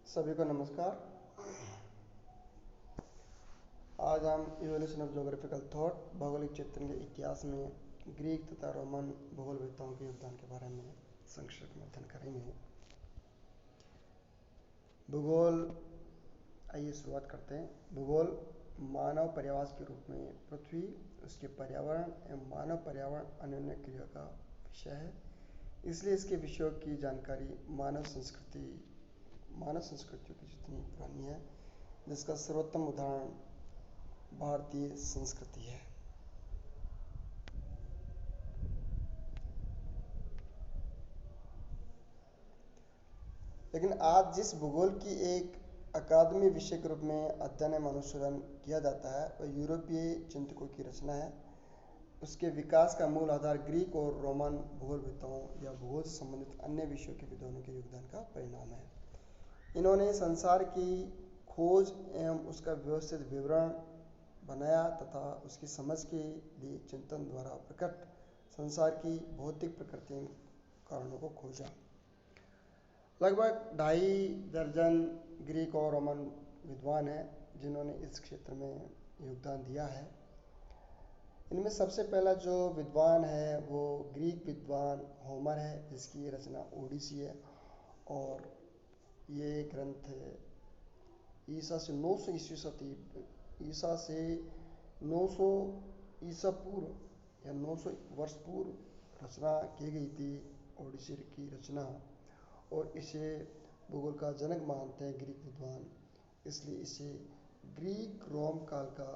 सभी को नमस्कार। आज हम इवोल्यूशन ऑफ जोग्राफिकल थॉट भौगोलिक चिंतन के इतिहास में ग्रीक तथा रोमन भूगोलवेत्ताओं के योगदान के बारे में संक्षिप्त में अध्ययन करेंगे। भूगोल, आइए शुरुआत करते हैं। भूगोल मानव पर्यावास के रूप में पृथ्वी, उसके पर्यावरण एवं मानव पर्यावरण अन्योन्य क्रिया का विषय है। इसलिए इसके विषयों की जानकारी मानव संस्कृतियों की जितनी पुरानी है, जिसका सर्वोत्तम उदाहरण भारतीय संस्कृति है। लेकिन आज जिस भूगोल की एक अकादमी विषय के रूप में अध्ययन एवं अनुशोधन किया जाता है, वह यूरोपीय चिंतकों की रचना है। उसके विकास का मूल आधार ग्रीक और रोमन भूगोलवेत्ताओं या भूगोल से संबंधित अन्य विषयों के विद्वानों के योगदान का परिणाम है। इन्होंने संसार की खोज एवं उसका व्यवस्थित विवरण बनाया तथा उसकी समझ के लिए चिंतन द्वारा प्रकट संसार की भौतिक प्रकृति कारणों को खोजा। लगभग 2.5 दर्जन ग्रीक और रोमन विद्वान हैं जिन्होंने इस क्षेत्र में योगदान दिया है। इनमें सबसे पहला जो विद्वान है वो ग्रीक विद्वान होमर है, जिसकी रचना ओडिसी है। और ये ग्रंथ ईसा से 900 ईसा से 900 ईसा पूर्व या 900 वर्ष पूर्व रचना की गई थी ओडिसी की रचना। और इसे भूगोल का जनक मानते हैं ग्रीक विद्वान, इसलिए इसे ग्रीक रोम काल का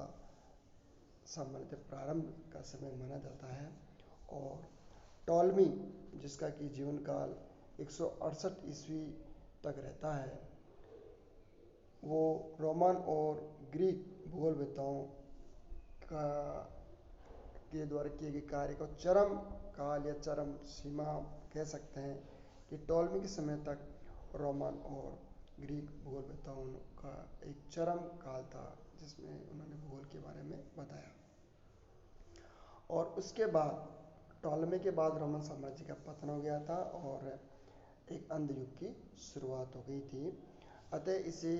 सामान्यतः प्रारंभ का समय माना जाता है। और टॉलमी, जिसका कि जीवन काल 168 ईस्वी तक रहता है, वो रोमन और ग्रीक भूगोलवेत्ताओं के द्वारा किए गए कार्य को चरम काल या चरम सीमा कह सकते हैं कि टॉलमी के समय तक रोमन और ग्रीक भूगोलवेत्ताओं का एक चरम काल था जिसमें उन्होंने भूगोल के बारे में बताया। और उसके बाद टॉलमी के बाद रोमन साम्राज्य का पतन हो गया था और एक अंध युग की शुरुआत हो गई थी। अतः इसे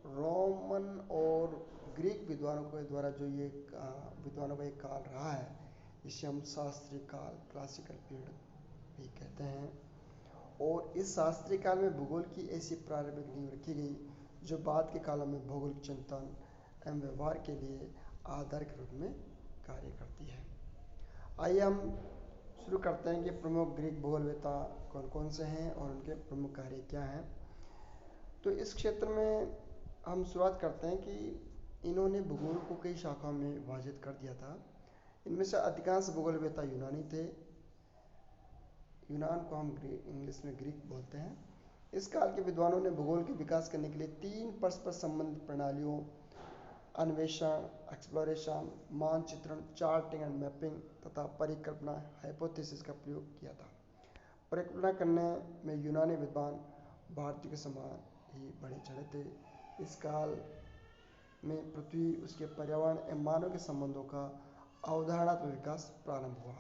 रोमन और ग्रीक विद्वानों के द्वारा जो ये विद्वानों का एक काल रहा है, इसे हम शास्त्रीय काल, क्लासिकल पीरियड भी कहते हैं। और इस शास्त्रीय काल में भूगोल की ऐसी प्रारंभिक नींव रखी गई जो बाद के कालों में भौगोलिक चिंतन एवं व्यवहार के लिए आधार के रूप में कार्य करती है। आइए हम शुरू करते हैं कि प्रमुख ग्रीक भूगोलवेत्ता कौन कौन से हैं और उनके प्रमुख कार्य क्या हैं। तो इस क्षेत्र में हम शुरुआत करते हैं कि इन्होंने भूगोल को कई शाखाओं में विभाजित कर दिया था। इनमें से अधिकांश भूगोलवेत्ता यूनानी थे। यूनान को हम इंग्लिश में ग्रीक बोलते हैं। इस काल के विद्वानों ने भूगोल के विकास करने के लिए 3 परस्पर संबंधित प्रणालियों, अन्वेषण, एक्सप्लोरेशन, मानचित्रण, चार्टिंग एंड मैपिंग तथा परिकल्पना, हाइपोथेसिस का प्रयोग किया था। परिकल्पना करने में यूनानी विद्वान भारतीय के समान ही बढ़े चढ़े थे। इस काल में पृथ्वी, उसके पर्यावरण एवं मानव के संबंधों का अवधारणात्मक विकास प्रारंभ हुआ।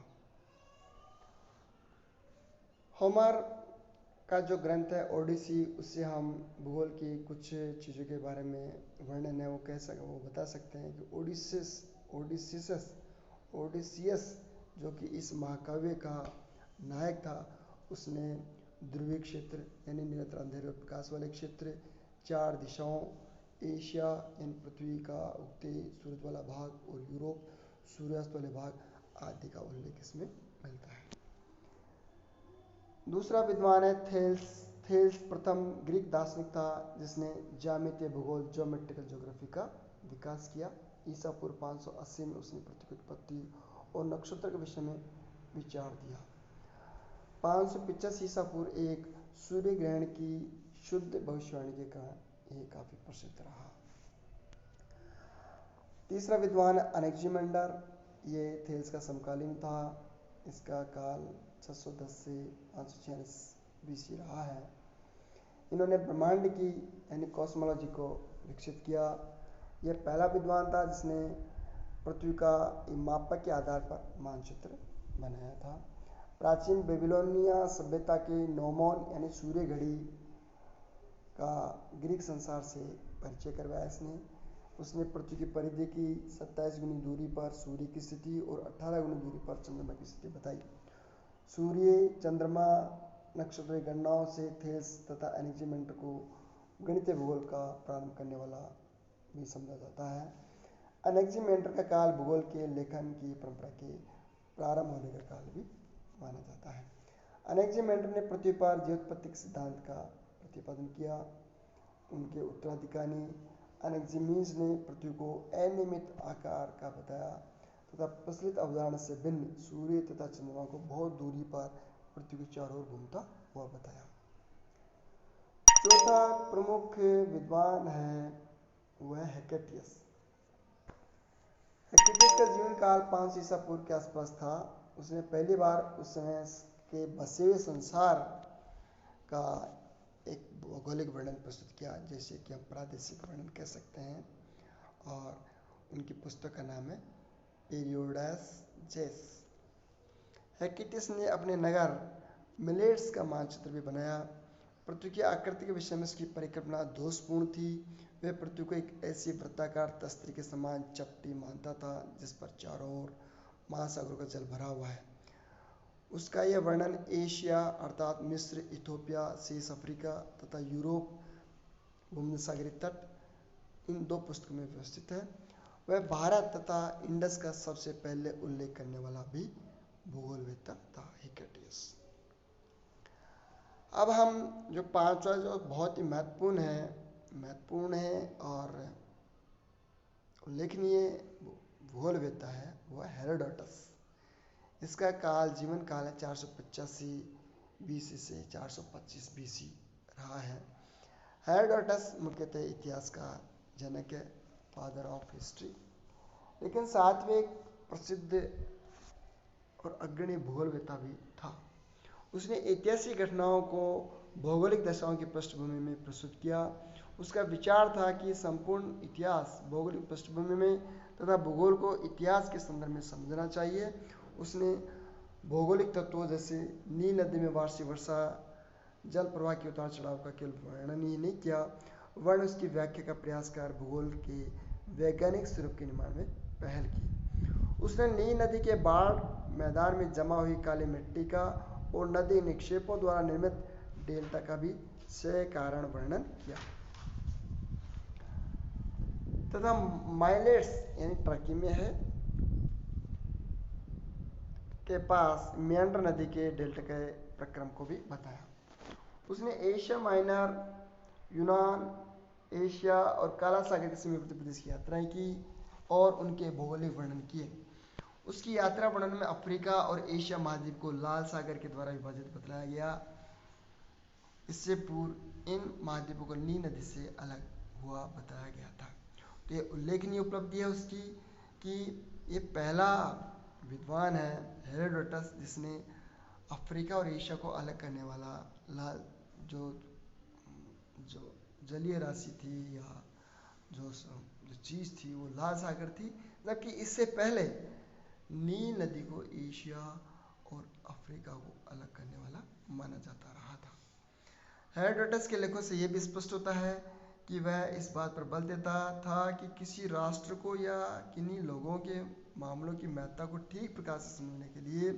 होमर का जो ग्रंथ है ओडिसी, उससे हम भूगोल की कुछ चीज़ों के बारे में वर्णन है वो बता सकते हैं कि ओडिसियस जो कि इस महाकाव्य का नायक था, उसने ध्रुवीय क्षेत्र यानी निरंतर अंधेरे और प्रकाश वाले क्षेत्र, 4 दिशाओं, एशिया यानी पृथ्वी का उगते सूरज वाला भाग और यूरोप सूर्यास्त वाले भाग आदि का उल्लेख इसमें मिलता है। दूसरा विद्वान है थेल्स प्रथम ग्रीक दार्शनिक था जिसने ज्यामितीय भूगोल, ज्योमेट्रिकल ज्योग्राफी का विकास किया। ईसा पूर्व 580 में उसने पृथ्वी की उत्पत्ति और नक्षत्र के विषय में विचार दिया। 585 ईसा पूर्व एक सूर्य ग्रहण की शुद्ध भविष्यवाणी के कारण यह काफी प्रसिद्ध रहा। तीसरा विद्वान अनेक्सिमेंडर, ये थेल्स का समकालीन था। इसका काल 610 से 546 बीसी रहा है। इन्होंने ब्रह्मांड की यानी कॉस्मोलॉजी को विकसित किया। यह पहला विद्वान था जिसने पृथ्वी का मापक के आधार पर मानचित्र बनाया था। प्राचीन बेबीलोनिया सभ्यता के नोमोन यानी सूर्य घड़ी का ग्रीक संसार से परिचय करवाया उसने पृथ्वी की परिधि की 27 गुनी दूरी पर सूर्य की स्थिति और 18 गुनी दूरी पर चंद्रमा की स्थिति बताई। सूर्य, चंद्रमा, नक्षत्रीय गणनाओं से थेल्स तथा एनेक्सीमेंटर को गणितीय भूगोल का प्रारंभ करने वाला भी समझा जाता है। एनेक्सीमेंटर का काल भूगोल के लेखन की परंपरा के प्रारंभ होने का काल भी माना जाता है। एनेक्सीमेंटर ने पृथ्वी पर ज्योतिर्पत्तिक सिद्धांत का प्रतिपादन किया। उनके उत्तराधिकारी एनेक्सीमीज ने पृथ्वी को अनियमित आकार का बताया तथा प्रचलित अवधारणा से भिन्न सूर्य तथा चंद्रमा को बहुत दूरी पर पृथ्वी के चारों ओर घूमता हुआ बताया। चौथा प्रमुख विद्वान है वह हेकेटियस। हेकेटियस का जीवन काल 500 ईसा पूर्व के आसपास था। उसने पहली बार उस समय के बसे हुए संसार का एक भौगोलिक वर्णन प्रस्तुत किया, जैसे कि हम प्रादेशिक वर्णन कह सकते हैं, और उनकी पुस्तक का नाम है पीरियोडस जेस। हेकेटियस ने अपने नगर मिलेट्स का मानचित्र भी बनाया। पृथ्वी की आकृति के विषय में उसकी परिकल्पना दोषपूर्ण थी। वह पृथ्वी को एक ऐसी वृत्ताकार तस्तरी के समान चपटी मानता था जिस पर चारों ओर महासागरों का जल भरा हुआ है। उसका यह वर्णन एशिया अर्थात मिस्र, इथोपिया, शेष अफ्रीका तथा यूरोप भूमध्यसागरीय तट, इन 2 पुस्तकों में व्यवस्थित है। वह भारत तथा इंडस का सबसे पहले उल्लेख करने वाला भी भूगोलवेत्ता था हेकेटियस। अब हम जो 5वां जो बहुत ही महत्वपूर्ण है और उल्लेखनीय भूगोलवेत्ता है वह हेरोडोटस। इसका जीवन काल है 485 बीसी से 425 बीसी रहा है। हेरोडोटस मुख्यतः इतिहास का जनक है, फादर ऑफ हिस्ट्री, लेकिन साथ में एक प्रसिद्ध और अग्रणी भूगोलवेत्ता भी था। उसने ऐतिहासिक घटनाओं को भौगोलिक दशाओं की पृष्ठभूमि में प्रस्तुत किया। उसका विचार था कि संपूर्ण इतिहास भौगोलिक पृष्ठभूमि में तथा भूगोल को इतिहास के संदर्भ में समझना चाहिए। उसने भौगोलिक तत्वों जैसे नील नदी में वार्षिक वर्षा, जल प्रवाह के उतार चढ़ाव का केवल वर्णन ही नहीं किया, वर्ण उसकी व्याख्या का प्रयास कर भूगोल के वैज्ञानिक स्वरूप के निर्माण में पहल की। उसने नील नदी के बाढ़ मैदान में जमा हुई काली मिट्टी का और नदी निक्षेपों द्वारा निर्मित डेल्टा का भी सह कारण वर्णन किया तथा माइलेट्स यानी टर्की में है के पास मेंढर नदी के डेल्टा के प्रक्रम को भी बताया। उसने एशिया माइनर, यूनान, एशिया और काला सागर के समीपवर्ती प्रदेश की यात्राएं की और उनके भौगोलिक वर्णन किए। उसकी यात्रा वर्णन में अफ्रीका और एशिया महाद्वीप को लाल सागर के द्वारा विभाजित बतलाया गया। इससे पूर्व इन महाद्वीपों को नील नदी से अलग हुआ बताया गया था। तो ये उल्लेखनीय उपलब्धि है उसकी कि ये पहला विद्वान है हेरोडोटस जिसने अफ्रीका और एशिया को अलग करने वाला लाल जो जलीय राशि थी या जो चीज़ थी वो लाल सागर थी, जबकि इससे पहले नील नदी को एशिया और अफ्रीका को अलग करने वाला माना जाता रहा था। हेरोडोटस के लेखों से यह भी स्पष्ट होता है कि वह इस बात पर बल देता था कि किसी राष्ट्र को या किन्हीं लोगों के मामलों की महत्ता को ठीक प्रकार से समझने के लिए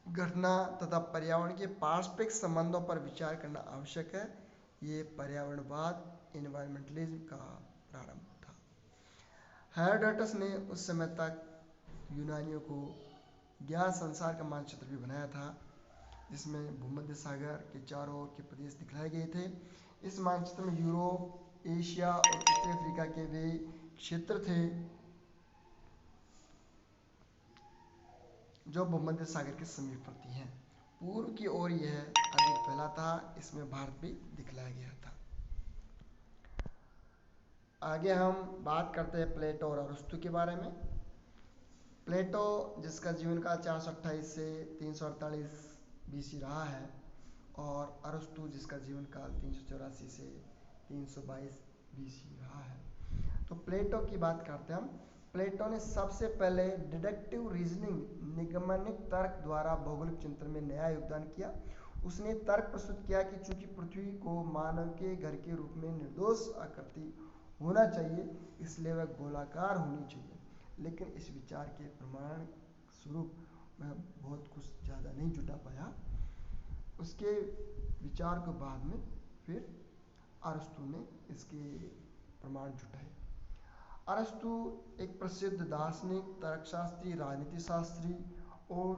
घटना तथा पर्यावरण के पारस्परिक संबंधों पर विचार करना आवश्यक है। ये पर्यावरणवाद एनवायरमेंटलिज्म का प्रारंभ था। हेरोडोटस ने उस समय तक यूनानियों को ज्ञात संसार का मानचित्र भी बनाया था जिसमें भूमध्य सागर के चारों ओर के प्रदेश दिखलाए गए थे। इस मानचित्र में यूरोप, एशिया और उत्तरी अफ्रीका के वे क्षेत्र थे जो भूमध्य सागर के समीपवर्ती हैं। पूर्व की ओर यह अधिक फैला था। इसमें भारत भी दिखलाया गया था। आगे हम बात करते हैं प्लेटो और अरस्तु के बारे में। प्लेटो जिसका जीवन काल 428 से 348 बीसी रहा है और अरस्तु जिसका जीवन काल 384 से 322 बीसी रहा है। तो प्लेटो की बात करते हैं हम। प्लेटो ने सबसे पहले डिडक्टिव रीजनिंग निगमनिक तर्क द्वारा भौगोलिक चिंतन में नया योगदान किया। उसने तर्क प्रस्तुत किया कि चूंकि पृथ्वी को मानव के घर के रूप में निर्दोष आकृति होना चाहिए, इसलिए वह गोलाकार होनी चाहिए। लेकिन इस विचार के प्रमाण स्वरूप मैं बहुत कुछ ज़्यादा नहीं जुटा पाया। उसके विचार को बाद में फिर अरस्तु ने इसके प्रमाण जुटाए। अरस्तु एक प्रसिद्ध दार्शनिक, तर्कशास्त्री, राजनीति शास्त्री और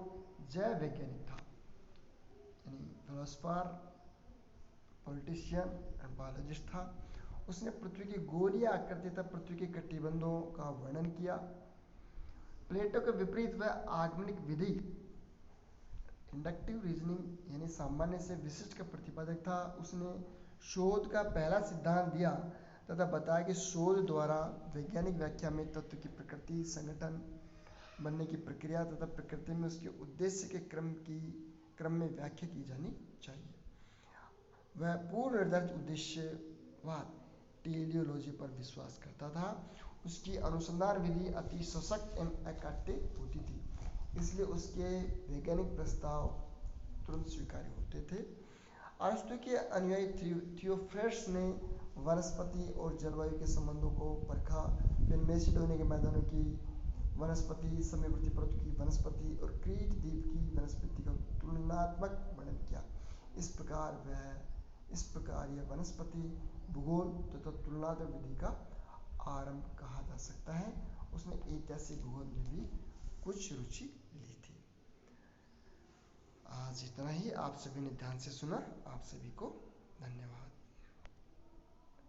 जैव वैज्ञानिक था, यानी फिलोसफर, पॉलिटिशियन एंड बायोलॉजिस्ट था। उसने पृथ्वी की गोलीय आकृति तथा पृथ्वी के कटिबंधों का वर्णन किया। प्लेटो के विपरीत वह आगमनिक विधि, इंडक्टिव रीजनिंग यानी सामान्य से विशिष्ट का प्रतिपादक था। उसने शोध का पहला सिद्धांत दिया तथा बताया कि शोध द्वारा वैज्ञानिक व्याख्या में तत्व की प्रकृति, संगठन, बनने की प्रक्रिया तथा प्रकृति में उसके उद्देश्य के क्रम में व्याख्या की जानी चाहिए। वह पूर्व निर्धारित उद्देश्यवाद टेलियोलॉजी पर विश्वास करता था। उसकी अनुसंधान विधि अति सशक्त एवं अकाट्य होती थी, इसलिए उसके वैज्ञानिक प्रस्ताव तुरंत स्वीकार्य होते थे। अरस्तु के अनुयायी थियोफ्रेस्टस ने वनस्पति और जलवायु के संबंधों को परखा। फिर मैसिडोनिया के मैदानों की वनस्पति, समवर्ती पर्वत की वनस्पति और क्रीट द्वीप की वनस्पति का तुलनात्मक वर्णन किया। इस प्रकार यह वनस्पति भूगोल तथा तुलनात्मक विधि का आरंभ कहा जा सकता है। उसने ऐतिहासिक भूगोल में भी कुछ रुचि ली थी। आज इतना ही। आप सभी ने ध्यान से सुना। आप सभी को धन्यवाद।